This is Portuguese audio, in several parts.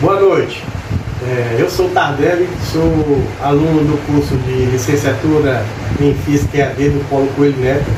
Boa noite, eu sou Tardelli, sou aluno do curso de licenciatura em Física EAD do Paulo Coelho Neto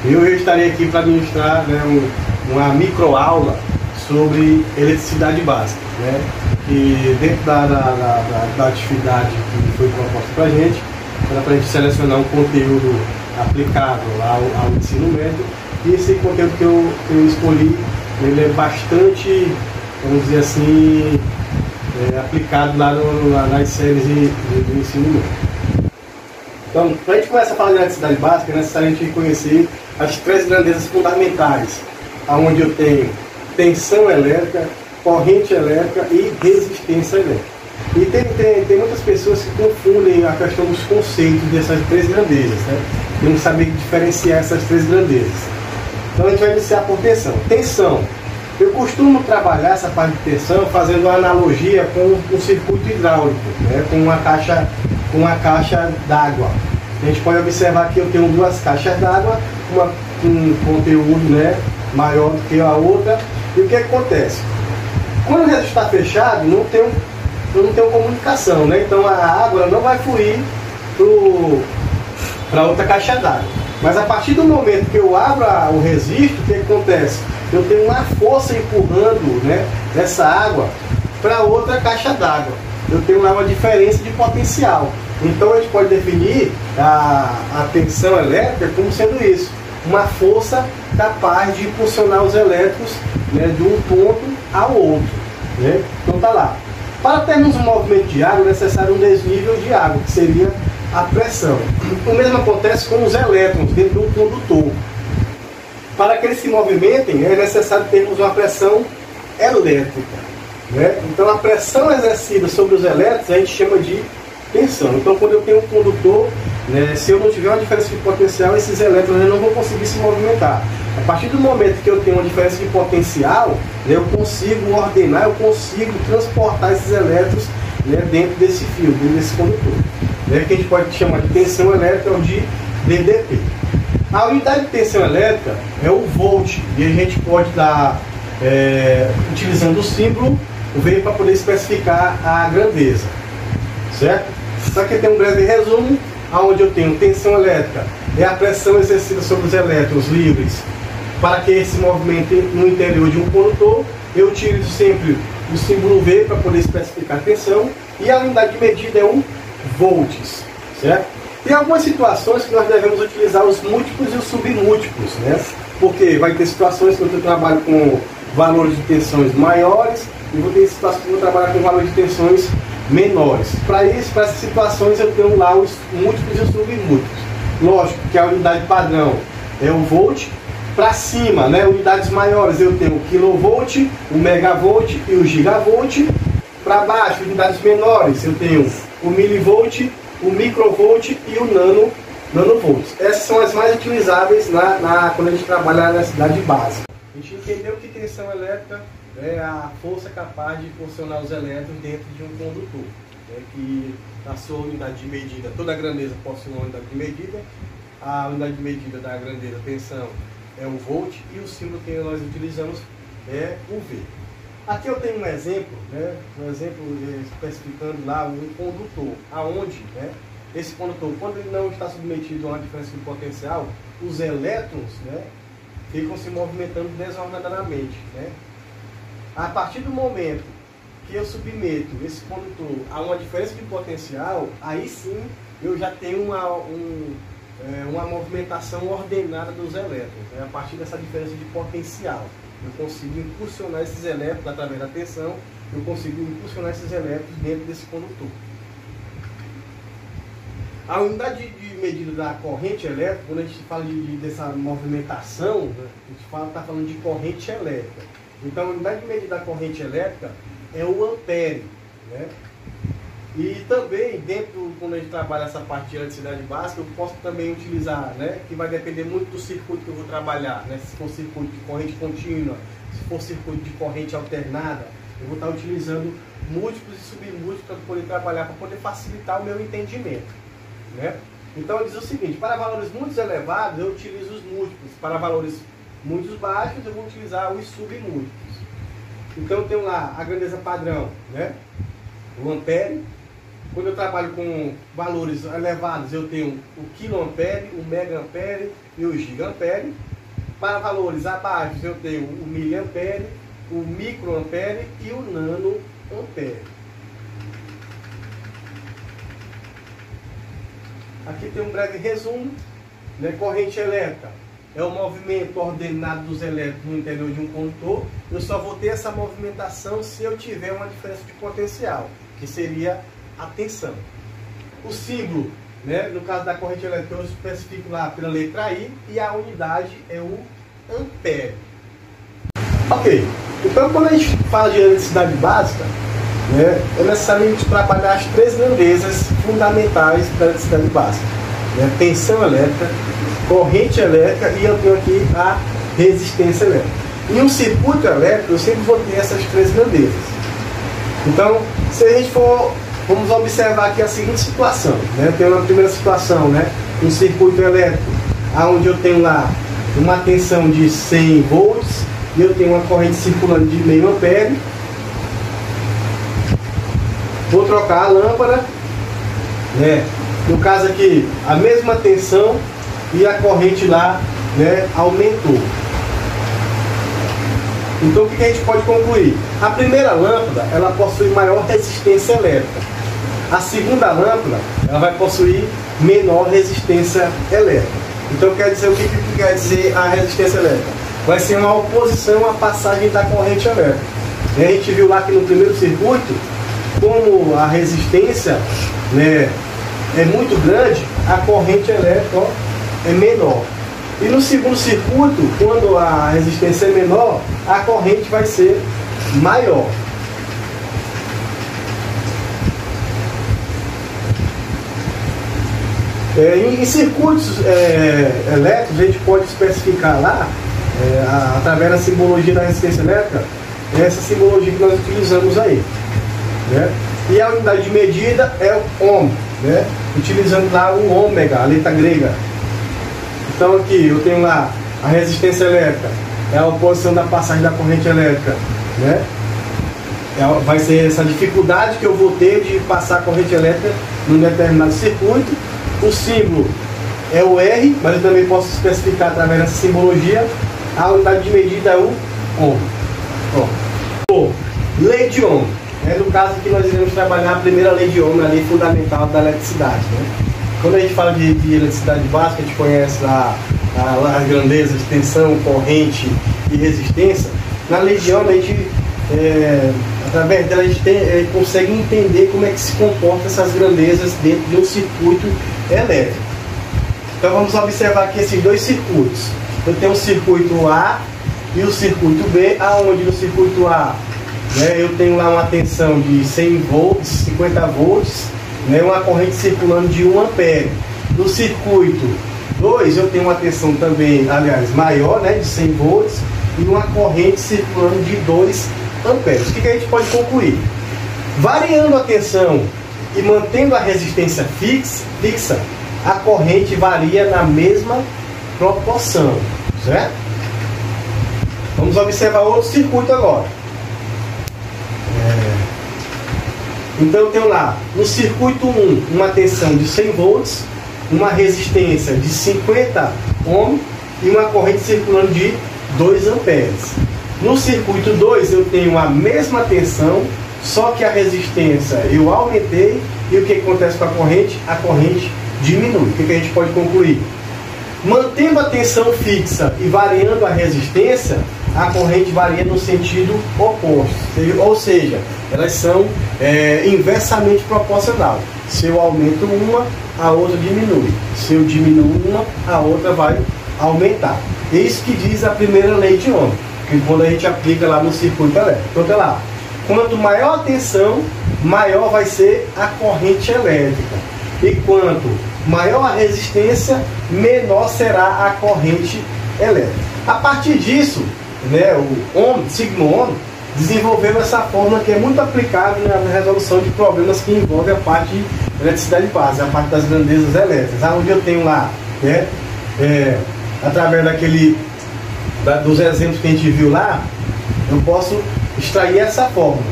e eu estarei aqui para ministrar uma microaula sobre eletricidade básica, e dentro da atividade que foi proposta para a gente, era para a gente selecionar um conteúdo aplicável ao ensino médio, e esse conteúdo que eu escolhi, ele é bastante, vamos dizer assim, aplicado lá nas séries do ensino médio. Então, para a gente começar a falar de eletricidade básica, é necessário a gente conhecer as três grandezas fundamentais, onde eu tenho tensão elétrica, corrente elétrica e resistência elétrica. E tem muitas pessoas que confundem a questão dos conceitos dessas três grandezas, Tem que saber diferenciar essas três grandezas. Então a gente vai iniciar por tensão. Tensão. Eu costumo trabalhar essa parte de tensão fazendo uma analogia com um circuito hidráulico, com uma caixa d'água. A gente pode observar que eu tenho duas caixas d'água, uma com um conteúdo maior do que a outra. E o que acontece? Quando o resistor está fechado, eu não tenho comunicação, Então a água não vai fluir para outra caixa d'água. Mas a partir do momento que eu abro o resistor, o que acontece? Eu tenho uma força empurrando essa água para outra caixa d'água. Eu tenho lá uma diferença de potencial. Então a gente pode definir a tensão elétrica como sendo isso, uma força capaz de impulsionar os elétrons de um ponto ao outro. Então tá lá. Para termos um movimento de água é necessário um desnível de água, que seria a pressão. O mesmo acontece com os elétrons dentro de um condutor. Para que eles se movimentem, é necessário termos uma pressão elétrica. Então a pressão exercida sobre os elétrons a gente chama de tensão. Então quando eu tenho um condutor, se eu não tiver uma diferença de potencial, esses elétrons não vão conseguir se movimentar. A partir do momento que eu tenho uma diferença de potencial, eu consigo ordenar, eu consigo transportar esses elétrons dentro desse fio, dentro desse condutor. Que a gente pode chamar de tensão elétrica ou de DDP. A unidade de tensão elétrica é o volt, e a gente pode dar, utilizando o símbolo, o V para poder especificar a grandeza. Certo? Só que tem um breve resumo, onde eu tenho tensão elétrica, é a pressão exercida sobre os elétrons livres para que eles se movimentem no interior de um condutor. Eu utilizo sempre o símbolo V para poder especificar a tensão, e a unidade de medida é um volts. Certo? Tem algumas situações que nós devemos utilizar os múltiplos e os submúltiplos, Porque vai ter situações que eu trabalho com valores de tensões maiores e vou ter situações que eu vou trabalhar com valores de tensões menores. Para essas situações eu tenho lá os múltiplos e os submúltiplos. Lógico que a unidade padrão é o volt. Para cima, unidades maiores, eu tenho o kilovolt, o megavolt e o gigavolt. Para baixo, unidades menores, eu tenho o milivolt, o microvolt e o nanovolt. Essas são as mais utilizáveis quando a gente trabalha na eletricidade básica. A gente entendeu que tensão elétrica é a força capaz de impulsionar os elétrons dentro de um condutor. Que a sua unidade de medida, toda a grandeza possui uma unidade de medida. A unidade de medida da grandeza, tensão, é o volt, e o símbolo que nós utilizamos é o V. Aqui eu tenho um exemplo, especificando lá um condutor, aonde esse condutor, quando ele não está submetido a uma diferença de potencial, os elétrons ficam se movimentando desordenadamente. A partir do momento que eu submeto esse condutor a uma diferença de potencial, aí sim eu já tenho uma movimentação ordenada dos elétrons. A partir dessa diferença de potencial, eu consigo impulsionar esses elétrons através da tensão, eu consigo impulsionar esses elétrons dentro desse condutor. A unidade de medida da corrente elétrica, quando a gente fala dessa movimentação, a gente está falando de corrente elétrica. Então a unidade de medida da corrente elétrica é o ampere. E também, quando a gente trabalha essa parte de eletricidade básica, eu posso também utilizar, que vai depender muito do circuito que eu vou trabalhar, se for circuito de corrente contínua, se for circuito de corrente alternada, eu vou estar utilizando múltiplos e submúltiplos para poder trabalhar, para poder facilitar o meu entendimento. Então ele diz o seguinte: para valores muito elevados eu utilizo os múltiplos, para valores muito baixos eu vou utilizar os submúltiplos. Então eu tenho lá a grandeza padrão, né? O ampere. Quando eu trabalho com valores elevados, eu tenho o quiloampere, o megaampere e o gigampere. Para valores abaixo, eu tenho o miliampere, o microampere e o nanoampere. Aqui tem um breve resumo, né? Corrente elétrica é o movimento ordenado dos elétrons no interior de um condutor. Eu só vou ter essa movimentação se eu tiver uma diferença de potencial, que seria a tensão. O símbolo, né, no caso da corrente elétrica, eu especifico lá pela letra I, e a unidade é o ampere. Ok, então quando a gente fala de eletricidade básica, né, é necessário a gente trabalhar as três grandezas fundamentais da eletricidade básica, né? Tensão elétrica, corrente elétrica e eu tenho aqui a resistência elétrica. Em um circuito elétrico eu sempre vou ter essas três grandezas. Então, se a gente for, vamos observar aqui a seguinte situação, né? Eu tenho uma primeira situação, né? Um circuito elétrico, onde eu tenho lá uma tensão de 100 volts e eu tenho uma corrente circulando de meio ampere. Vou trocar a lâmpada, né? No caso aqui, a mesma tensão e a corrente lá, né, aumentou. Então o que a gente pode concluir? A primeira lâmpada, ela possui maior resistência elétrica. A segunda lâmpada, ela vai possuir menor resistência elétrica. Então quer dizer, o que quer dizer a resistência elétrica? Vai ser uma oposição à passagem da corrente elétrica. E a gente viu lá que no primeiro circuito, como a resistência, né, é muito grande, a corrente elétrica, ó, é menor. E no segundo circuito, quando a resistência é menor, a corrente vai ser maior. Em circuitos elétricos, a gente pode especificar lá, através da simbologia da resistência elétrica, essa simbologia que nós utilizamos aí, né? E a unidade de medida é o ohm, né? Utilizando lá o ômega, a letra grega. Então aqui eu tenho lá a resistência elétrica, é a oposição da passagem da corrente elétrica, né? Vai ser essa dificuldade que eu vou ter de passar a corrente elétrica num determinado circuito. O símbolo é o R, mas eu também posso especificar através dessa simbologia. A unidade de medida é o ohm. Lei de Ohm. No caso aqui nós iremos trabalhar a primeira lei de Ohm, a lei fundamental da eletricidade, né? Quando a gente fala de eletricidade básica, a gente conhece as grandezas de tensão, corrente e resistência. Na lei de Ohm, a gente, através dela, a gente consegue entender como é que se comportam essas grandezas dentro de um circuito elétrico. Então vamos observar aqui esses dois circuitos. Eu tenho o circuito A e o circuito B, aonde no circuito A, né, eu tenho lá uma tensão de 100 volts, 50 volts, né, uma corrente circulando de 1 ampere. No circuito 2 eu tenho uma tensão também, aliás, maior, né, de 100 volts e uma corrente circulando de 2 amperes. O que a gente pode concluir? Variando a tensão e mantendo a resistência fixa, a corrente varia na mesma proporção, certo? Vamos observar outro circuito agora. Então eu tenho lá, no circuito 1, uma tensão de 100 volts, uma resistência de 50 ohm e uma corrente circulando de 2 amperes. No circuito 2 eu tenho a mesma tensão, só que a resistência eu aumentei, e o que acontece com a corrente? A corrente diminui. O que a gente pode concluir? Mantendo a tensão fixa e variando a resistência, a corrente varia no sentido oposto, ou seja, elas são inversamente proporcional. Se eu aumento uma, a outra diminui. Se eu diminuo uma, a outra vai aumentar. É isso que diz a primeira lei de Ohm, que quando a gente aplica lá no circuito elétrico. Então, olha lá, quanto maior a tensão, maior vai ser a corrente elétrica. E quanto maior a resistência, menor será a corrente elétrica. A partir disso, né, o Ohm, sigma Ohm, desenvolveu essa fórmula que é muito aplicável na resolução de problemas que envolvem a parte de eletricidade básica, a parte das grandezas elétricas, onde eu tenho lá, né, através dos exemplos que a gente viu lá, eu posso extrair essa fórmula,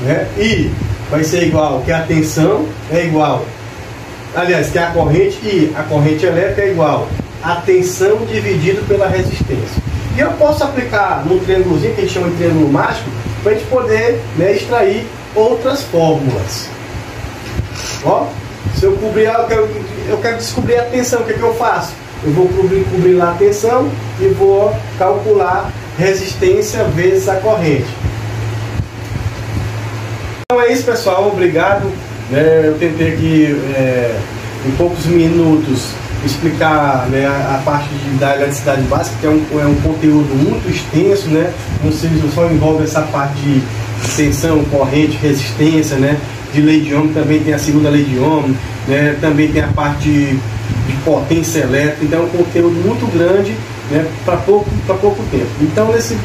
né? I vai ser igual, que a tensão é igual, aliás, que a corrente elétrica é igual a tensão dividido pela resistência. E eu posso aplicar num triângulozinho, que a gente chama de triângulo mágico, para a gente poder, né, extrair outras fórmulas. Ó, se eu cobrir, eu quero descobrir a tensão, o que é que eu faço? Eu vou cobrir lá a tensão e vou calcular resistência vezes a corrente. Então é isso, pessoal, obrigado. Eu tentei aqui em poucos minutos explicar, né, a parte da eletricidade básica, que é um conteúdo muito extenso, né? Não só envolve essa parte de tensão, corrente, resistência, né? De lei de Ohm, também tem a segunda lei de Ohm, né? Também tem a parte de potência elétrica. Então é um conteúdo muito grande, né, para pouco tempo. Então nesse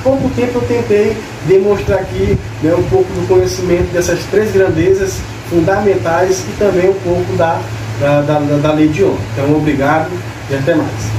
pouco tempo eu tentei demonstrar aqui, né, um pouco do conhecimento dessas três grandezas fundamentais e também um pouco da lei de Ohm. Então obrigado e até mais.